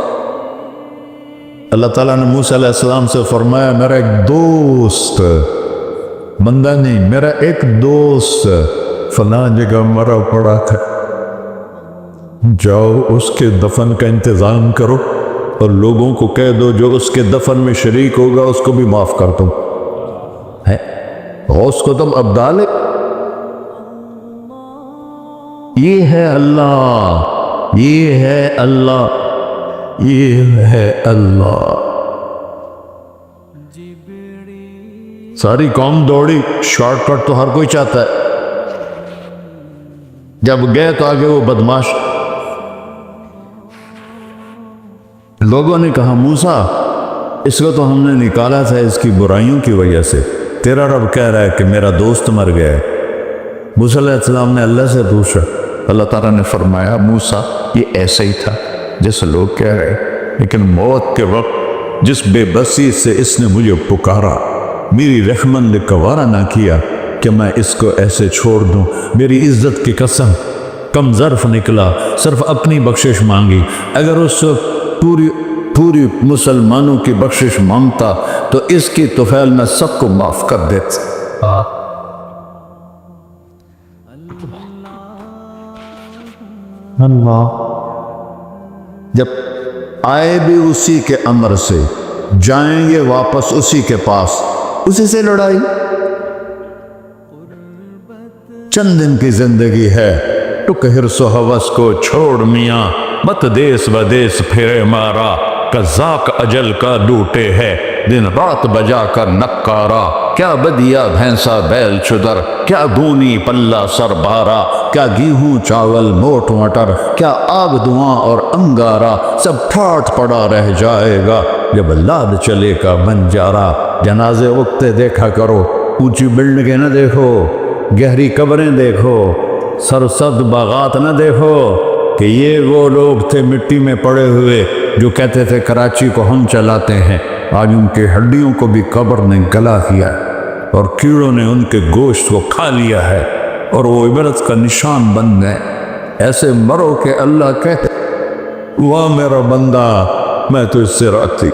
اللہ تعالیٰ نے موسیٰ علیہ السلام سے فرمایا میرا ایک دوست، بندہ نہیں، میرا ایک دوست فلاں جگہ مرا پڑا تھا، جاؤ اس کے دفن کا انتظام کرو اور لوگوں کو کہہ دو جو اس کے دفن میں شریک ہوگا اس کو بھی معاف کر دو. غوث کو تم اب ڈالے. یہ ہے اللہ، یہ ہے اللہ، یہ ہے اللہ. ساری قوم دوڑی، شارٹ کٹ تو ہر کوئی چاہتا ہے. جب گئے تو آگے وہ بدماش. لوگوں نے کہا موسیٰ، اس کو تو ہم نے نکالا تھا اس کی برائیوں کی وجہ سے، تیرا رب کہہ رہا ہے کہ میرا دوست مر گیا ہے. موسیٰ علیہ السلام نے اللہ سے پوچھا. اللہ تعالیٰ نے فرمایا موسیٰ یہ ایسا ہی تھا جیسے لوگ کہہ رہے، لیکن موت کے وقت جس بے بسی سے اس نے مجھے پکارا، میری رحمت نے گوارا نہ کیا کہ میں اس کو ایسے چھوڑ دوں. میری عزت کی قسم، کم ظرف نکلا، صرف اپنی بخشش مانگی. اگر اس پوری مسلمانوں کی بخشش مانگتا تو اس کی طفیل میں سب کو معاف کر دیتا. اللہ جب آئے بھی اسی کے امر سے، جائیں گے واپس اسی کے پاس، اسی سے لڑائی. چند دن کی زندگی ہے، ٹک حرص و ہوس کو چھوڑ میاں، مت دیس بدیس پھرے مارا. قزاق اجل کا ڈوٹے ہے، دن رات بجا کر نکارا. کیا بدیا بھینسا بیل چدر، کیا گونی پلہ سر بارا. کیا گیہوں چاول موٹ مٹر، کیا آگ دھواں اور انگارا. سب ٹھاٹ پڑا رہ جائے گا جب لاد چلے کا بنجارا. جنازے اگتے دیکھا کرو، اونچی بلڈنگیں نہ دیکھو، گہری قبریں دیکھو، سرسبز باغات نہ دیکھو کہ یہ وہ لوگ تھے مٹی میں پڑے ہوئے جو کہتے تھے کراچی کو ہم چلاتے ہیں. آج ان کے ہڈیوں کو بھی قبر نے گلا دیا ہے اور کیڑوں نے ان کے گوشت کو کھا لیا ہے اور وہ عبرت کا نشان بن گئے۔ ایسے مرو کہ اللہ کہتے واہ میرا بندہ میں تو اس سے راضی۔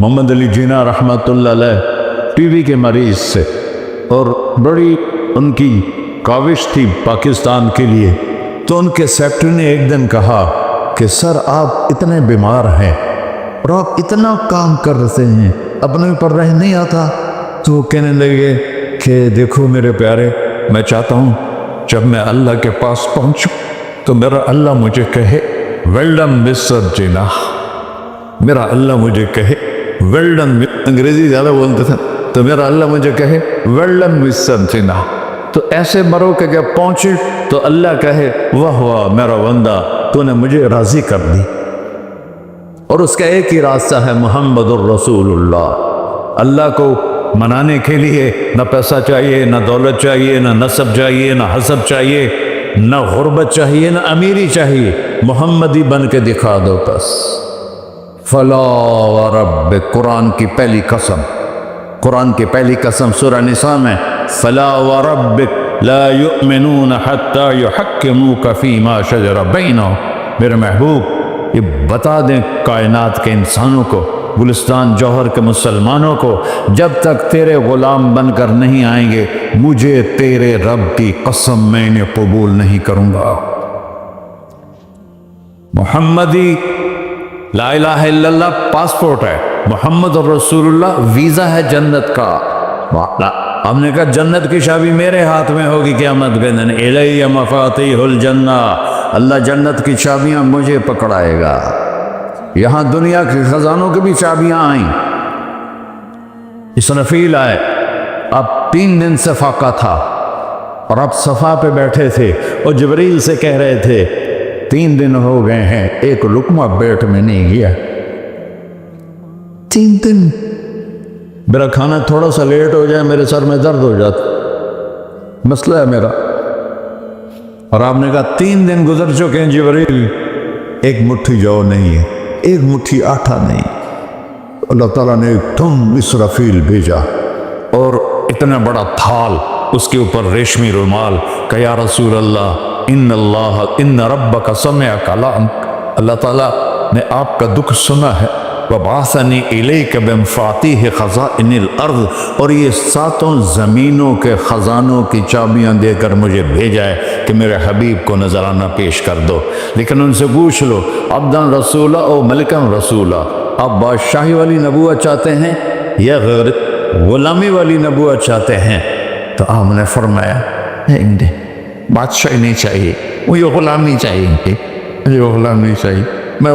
محمد علی جناح رحمۃ اللہ علیہ ٹی وی کے مریض سے، اور بڑی ان کی کاوش تھی پاکستان کے لیے، تو ان کے سیکٹری نے ایک دن کہا کہ سر آپ اتنے بیمار ہیں اور آپ اتنا کام کر رہے ہیں، اپنے اوپر رہ نہیں آتا؟ تو وہ کہنے لگے کہ دیکھو میرے پیارے، میں چاہتا ہوں جب میں اللہ کے پاس پہنچوں تو میرا اللہ مجھے کہے ویل ڈن مسٹر جناح، میرا اللہ مجھے کہے ویل ڈن، انگریزی زیادہ بولتے تھے، تو میرا اللہ مجھے کہے ویل ڈن مسٹر جناح۔ تو ایسے مرو کہ جب پہنچے تو اللہ کہے واہ واہ میرا بندہ تو نے مجھے راضی کر دی۔ اور اس کا ایک ہی راستہ ہے محمد الرسول اللہ۔ اللہ کو منانے کے لیے نہ پیسہ چاہیے، نہ دولت چاہیے، نہ نسب چاہیے، نہ حسب چاہیے، نہ غربت چاہیے، نہ امیری چاہیے، محمدی بن کے دکھا دو بس۔ فلا وربک، قرآن کی پہلی قسم، قرآن کی پہلی قسم سورہ نساء میں، فلا وربک لا یؤمنون حتی یحکموک فیما شجر بینہم۔ میرے محبوب یہ بتا دیں کائنات کے انسانوں کو، گلستان جوہر کے مسلمانوں کو، جب تک تیرے غلام بن کر نہیں آئیں گے مجھے تیرے رب کی قسم میں انہیں قبول نہیں کروں گا۔ محمدی لا الہ الا اللہ پاسپورٹ ہے، محمد الرسول اللہ ویزا ہے جنت کا۔ ہم نے کہا جنت کی چابی میرے ہاتھ میں ہوگی قیامت کے دن، الی مفاتیح الجنہ، اللہ جنت کی چابیاں مجھے پکڑائے گا۔ یہاں دنیا کے خزانوں کی بھی چابیاں آئیں۔ اسرافیل آئے، اب 3 دن سے فاقہ تھا اور اب صفا پہ بیٹھے تھے اور جبریل سے کہہ رہے تھے 3 دن ہو گئے ہیں ایک لقمہ پیٹ میں نہیں گیا، 3 دن میرا کھانا تھوڑا سا لیٹ ہو جائے میرے سر میں درد ہو جاتا، مسئلہ ہے میرا۔ اور آپ نے کہا 3 دن گزر چکے ہیں جبریل، ایک مٹھی جو نہیں ہے، ایک مٹھی آٹا نہیں۔ اللہ تعالیٰ نے تم اسرافیل بھیجا اور اتنا بڑا تھال، اس کے اوپر ریشمی رومال، کہ یا رسول اللہ ان ربک سمع کلامک، اللہ تعالیٰ نے آپ کا دکھ سنا ہے، وَبَعَثَنِي إِلَيْكَ بِمَفَاتِيحِ خَزَائِنِ الْأَرْضِ، اور یہ 7 زمینوں کے خزانوں کی چابیاں دے کر مجھے بھیجا ہے کہ میرے حبیب کو نذرانہ پیش کر دو۔ لیکن ان سے پوچھ لو عبدًا رسولہ او ملکًا رسولہ، آپ بادشاہی والی نبوت چاہتے ہیں یا غیر غلامی والی نبوت چاہتے ہیں؟ تو آپ نے فرمایا نہیں، بادشاہی نہیں چاہیے، مجھے غلامی چاہیے، مجھے غلامی چاہیے، میں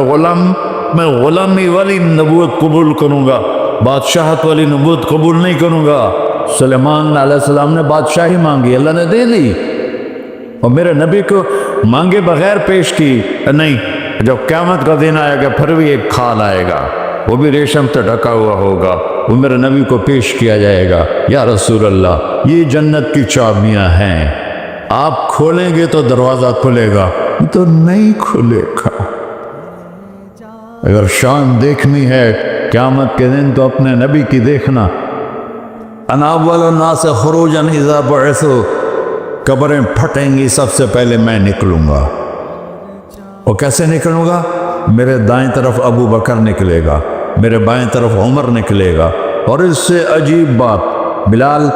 غلامی والی نبوت قبول کروں گا، بادشاہت والی نبوت قبول نہیں کروں گا۔ سلیمان علیہ السلام نے بادشاہی مانگی، اللہ نے دے دی، اور میرے نبی کو مانگے بغیر پیش کی نہیں۔ جب قیامت کا دن آئے گا پھر بھی ایک کھال آئے گا، وہ بھی ریشم سے ڈھکا ہوا ہوگا، وہ میرے نبی کو پیش کیا جائے گا، یا رسول اللہ یہ جنت کی چابیاں ہیں، آپ کھولیں گے تو دروازہ کھلے گا، تو نہیں کھلے گا۔ اگر شان دیکھنی ہے قیامت کے دن تو اپنے نبی کی دیکھنا۔ انا اول الناس خروجا اذا بعثوا، قبریں پھٹیں گی سب سے پہلے میں نکلوں گا، اور کیسے نکلوں گا؟ میرے دائیں طرف ابو بکر نکلے گا، میرے بائیں طرف عمر نکلے گا، اور اس سے عجیب بات، بلال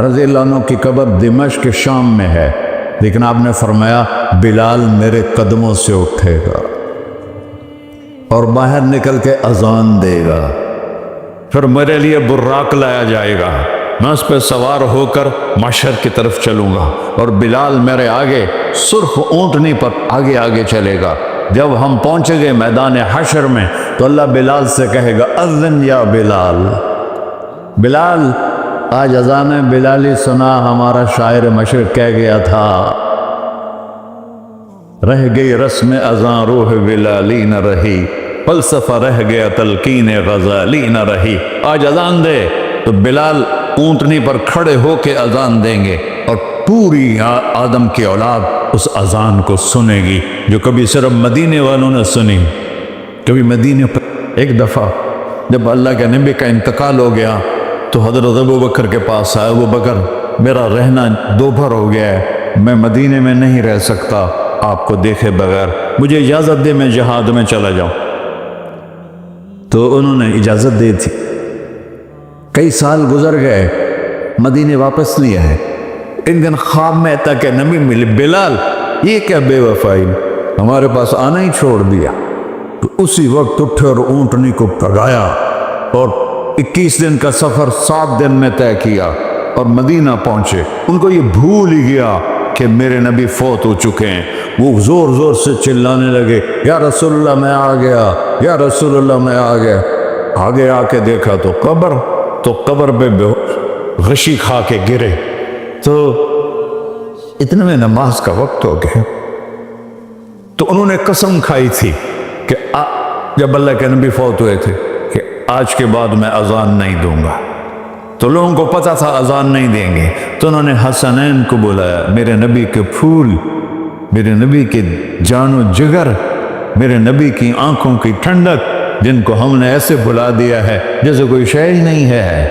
رضی اللہ عنہ کی قبر دمشق کے شام میں ہے، لیکن آپ نے فرمایا بلال میرے قدموں سے اٹھے گا اور باہر نکل کے اذان دے گا، پھر میرے لیے براق لایا جائے گا، میں اس پہ سوار ہو کر محشر کی طرف چلوں گا، اور بلال میرے آگے سرخ اونٹنی پر آگے آگے چلے گا۔ جب ہم پہنچے گے میدان حشر میں تو اللہ بلال سے کہے گا اذن یا بلال، بلال آج اذان بلالی سنا، ہمارا شاعر مشرق کہہ گیا تھا رہ گئی رسم اذان روح بلالی نہ رہی، فلسفہ رہ گیا تلقین غزالی نہ رہی۔ آج اذان دے تو بلال اونٹنی پر کھڑے ہو کے اذان دیں گے، اور پوری آدم کی اولاد اس اذان کو سنے گی، جو کبھی صرف مدینے والوں نے سنی۔ کبھی مدینے پر ایک دفعہ جب اللہ کے نبی کا انتقال ہو گیا تو حضرت ابوبکر کے پاس آیا، ابوبکر میرا رہنا دوپہر ہو گیا ہے، میں مدینے میں نہیں رہ سکتا آپ کو دیکھے بغیر، مجھے اجازت دے میں جہاد میں چلا جاؤں۔ تو انہوں نے اجازت دی تھی۔ کئی سال گزر گئے، مدینے واپس نہیں آئے۔ ایک دن خواب میں تک کہ نبی ملے، بلال یہ کیا بے وفائی، ہمارے پاس آنا ہی چھوڑ دیا۔ تو اسی وقت اٹھے اور اونٹنی کو پگایا اور 21 دن کا سفر 7 دن میں طے کیا اور مدینہ پہنچے۔ ان کو یہ بھول ہی گیا کہ میرے نبی فوت ہو چکے ہیں۔ وہ زور زور سے چلانے لگے، یا رسول اللہ میں آ گیا، یا رسول اللہ میں آ گیا۔ آگے آ کے دیکھا تو قبر پہ غشی کھا کے گرے۔ تو اتنے میں نماز کا وقت ہو گیا۔ تو انہوں نے قسم کھائی تھی کہ جب اللہ کے نبی فوت ہوئے تھے کہ آج کے بعد میں اذان نہیں دوں گا۔ تو لوگوں کو پتا تھا اذان نہیں دیں گے، تو انہوں نے حسنین کو بلایا، میرے نبی کے پھول، میرے نبی کے جان و جگر، میرے نبی کی آنکھوں کی ٹھنڈک، جن کو ہم نے ایسے بلا دیا ہے جیسے کوئی شے ہی نہیں ہے۔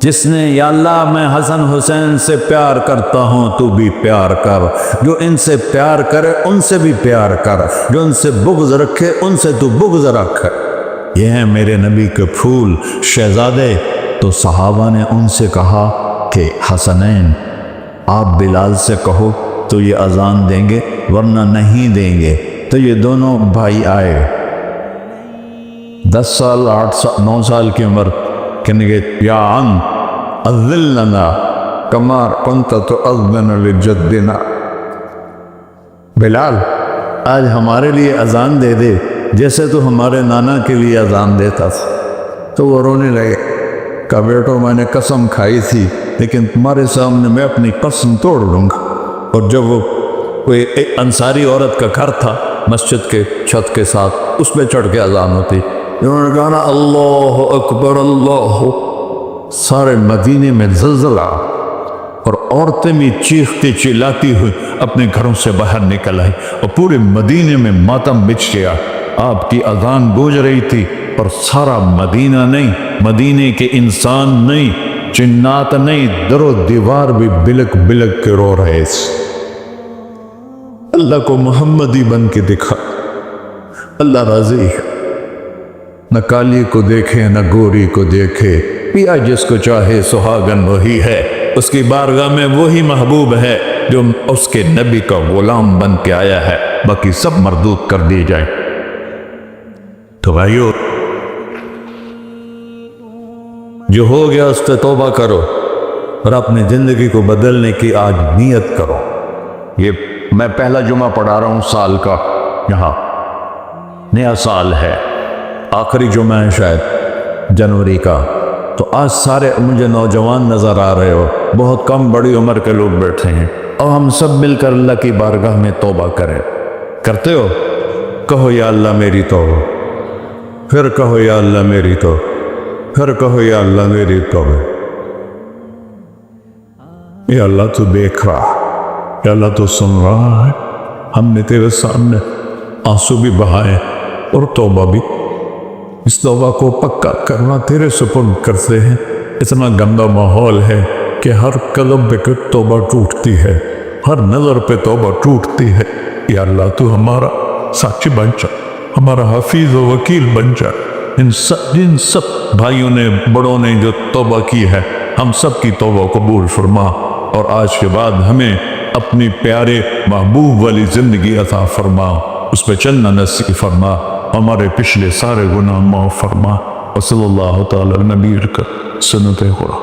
جس نے یا اللہ میں حسن حسین سے پیار کرتا ہوں تو بھی پیار کر، جو ان سے پیار کرے ان سے بھی پیار کر، جو ان سے بغض رکھے ان سے تو بغض رکھ۔ یہ ہیں میرے نبی کے پھول شہزادے۔ تو صحابہ نے ان سے کہا کہ حسنین آپ بلال سے کہو تو یہ اذان دیں گے، ورنہ نہیں دیں گے۔ تو یہ دونوں بھائی آئے، 10 سال 8 سال 9 سال کی عمر، کہنے گے یا عم اذن لنا کما کنت تؤذن لجدنا، بلال آج ہمارے لیے اذان دے دے جیسے تو ہمارے نانا کے لیے اذان دیتا تھا۔ تو وہ رونے لگے، کہا بیٹو میں نے قسم کھائی تھی لیکن تمہارے سامنے میں اپنی قسم توڑ لوں گا۔ اور جب وہ کوئی ایک انصاری عورت کا گھر تھا مسجد کے چھت کے ساتھ، اس پہ چڑھ کے اذان ہوتی، انہوں نے کہا نا اللہ اکبر اللہ، سارے مدینے میں زلزلہ، اور عورتیں بھی چیختی چلاتی ہوئی اپنے گھروں سے باہر نکل آئی، اور پورے مدینے میں ماتم بچھ گیا۔ آپ کی اذان گونج رہی تھی اور سارا مدینہ نہیں، مدینے کے انسان نہیں، جنات نہیں، در و دیوار بھی بلک بلک کے رو رہے تھے۔ اللہ کو محمدی بن کے دکھا، اللہ راضی ہے، نہ کالی کو دیکھے نہ گوری کو دیکھے، پیا جس کو چاہے سہاگن وہی ہے، اس کی بارگاہ میں وہی محبوب ہے جو اس کے نبی کا غلام بن کے آیا ہے، باقی سب مردود کر دی جائیں۔ تو بھائیو جو ہو گیا اس سے توبہ کرو اور اپنی زندگی کو بدلنے کی آج نیت کرو۔ یہ میں پہلا جمعہ پڑھا رہا ہوں سال کا، یہاں نیا سال ہے، آخری جمعہ ہے شاید جنوری کا، تو آج سارے مجھے نوجوان نظر آ رہے ہو، بہت کم بڑی عمر کے لوگ بیٹھے ہیں، اور ہم سب مل کر اللہ کی بارگاہ میں توبہ کریں۔ کرتے ہو؟ کہو یا اللہ میری توبہ، پھر کہو یا اللہ میری توبہ، پھر کہو یا اللہ میری توبہ۔ یا اللہ تو دیکھ رہا، یا اللہ تو سن رہا ہے، ہم نے تیرے سامنے آنسو بھی بہائے اور توبہ بھی، اس توبہ کو پکا کرنا تیرے سپرد کرتے ہیں۔ اتنا گندا ماحول ہے کہ ہر قدم پہ توبہ ٹوٹتی ہے، ہر نظر پہ توبہ ٹوٹتی ہے۔ یا اللہ تو ہمارا ساتھی بن جا، ہمارا حفیظ و وکیل بن جا۔ جن سب بھائیوں نے بڑوں نے جو توبہ کی ہے، ہم سب کی توبہ قبول فرما، اور آج کے بعد ہمیں اپنی پیارے محبوب والی زندگی عطا فرما، اس پہ چلنا نصیب فرما، ہمارے پچھلے سارے گناہ معاف فرما۔ وصلی اللہ تعالی نبی کر سنت خدا۔